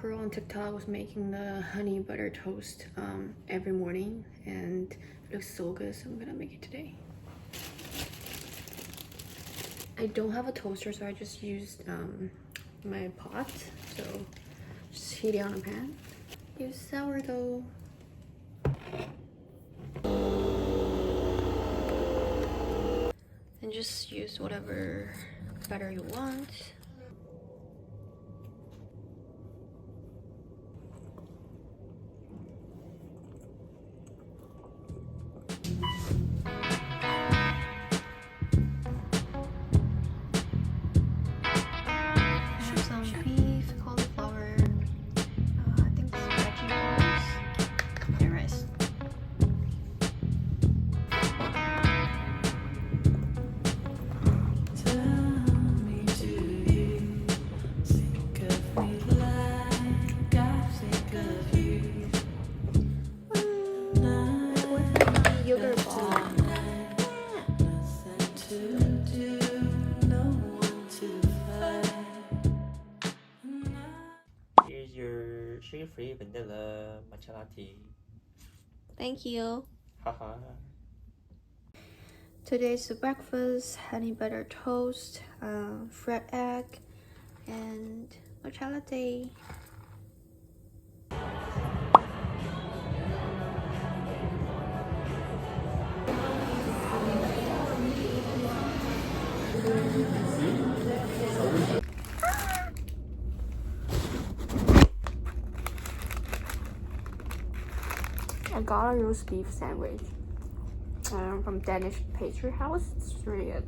girl on TikTok was making the honey butter toast every morning, and it looks so good, so I'm gonna make it today. I don't have a toaster, so I just used my pot. So just heat it on a pan. Use sourdough. And just use whatever batter you want. Here's your sugar-free vanilla matcha latte. Thank you. Haha. Today's breakfast: honey butter toast, fried egg, and matcha latte. I got a roast beef sandwich from Danish pastry house. It's really good.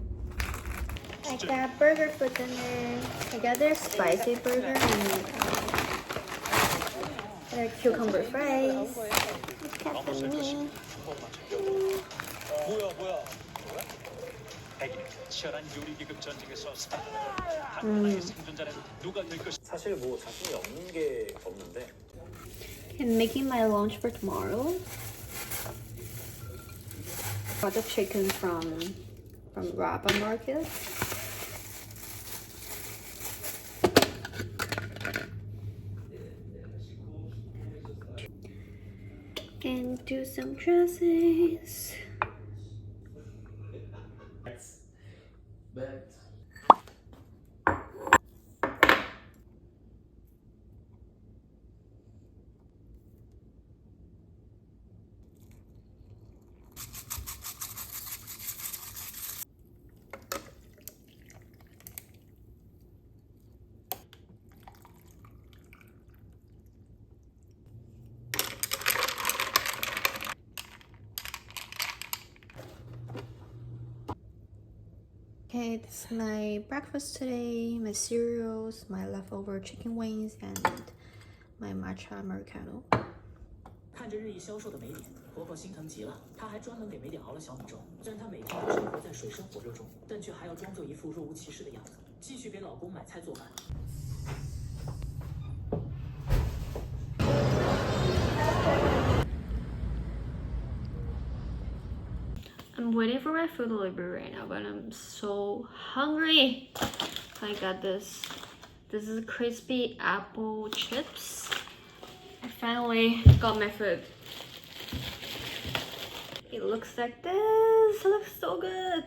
I got burger for dinner. I got their spicy burger and their cucumber fries. Look at the meat. 사실 뭐 자신이 없는 게 없는데. I'm making my lunch for tomorrow. Got the chicken from Rabba Market. And do some dressings. Okay, this is my breakfast today, my cereals, my leftover chicken wings, and my matcha americano. 看着日益消瘦的美脸，婆婆心疼极了。她还专门给美脸熬了小米粥。虽然她每天都生活在水深火热中，但却还要装作一副若无其事的样子，继续给老公买菜做饭。 I'm waiting for my food delivery right now, but I'm so hungry. I got this. This is crispy apple chips. I finally got my food. It looks like this. It looks so good.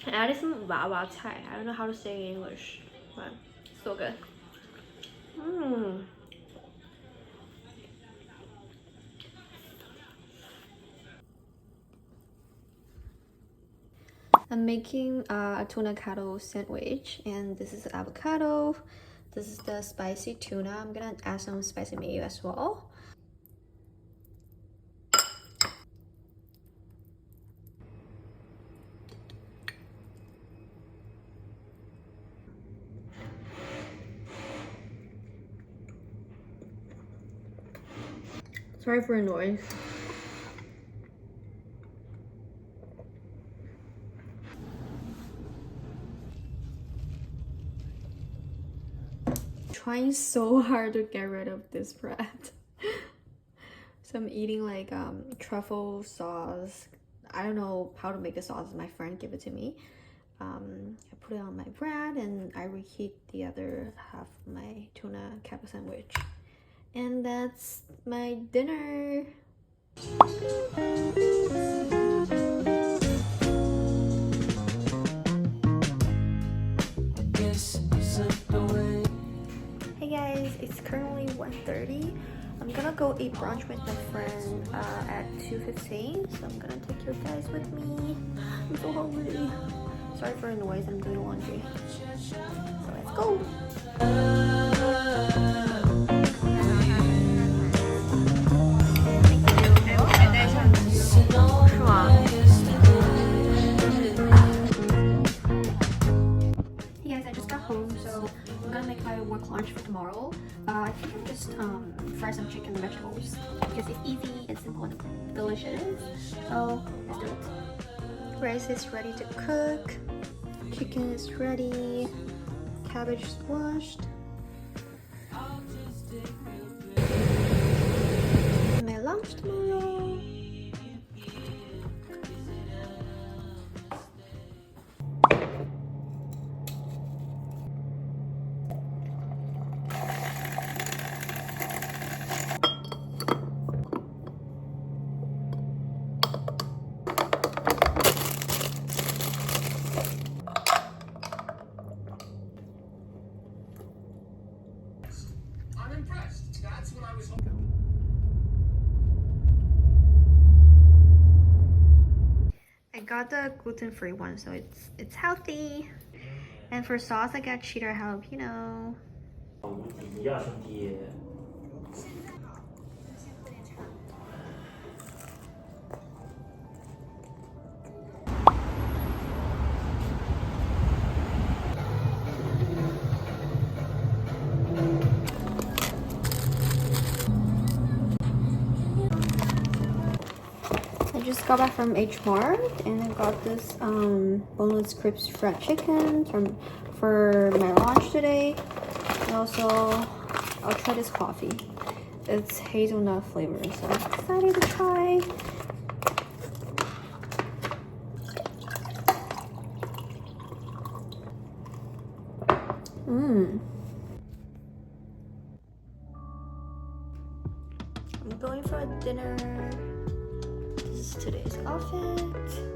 I added some wawa chai. I don't know how to say it in English, but so good. I'm making a tuna cattle sandwich, and this is avocado. This is the spicy tuna. I'm gonna add some spicy mayo as well. Sorry for the noise. Trying so hard to get rid of this bread. So I'm eating like truffle sauce, I don't know how to make the sauce. My friend gave it to me. I put it on my bread and I reheat the other half of my tuna cap sandwich. And that's my dinner. Hey guys, it's currently 1:30. I'm gonna go eat brunch with my friend at 2:15, so I'm gonna take you guys with me. I'm so hungry. Sorry for the noise, I'm doing laundry. So let's go! Hey guys, I just got home, so I'm gonna make my work lunch for tomorrow. I think I'll just fry some chicken and vegetables because it's easy, it's simple, and delicious. So let's do it. Rice is ready to cook. Chicken is ready. Cabbage is washed. My lunch tomorrow. That's what I was hoping. I got the gluten-free one, so it's healthy. And for sauce, I got cheddar jalapeno. I just got back from H-Mart and I got this boneless crisp fried chicken for my lunch today. And also, I'll try this coffee. It's hazelnut flavor, so I'm excited to try. I'm going for a dinner. This is today's outfit.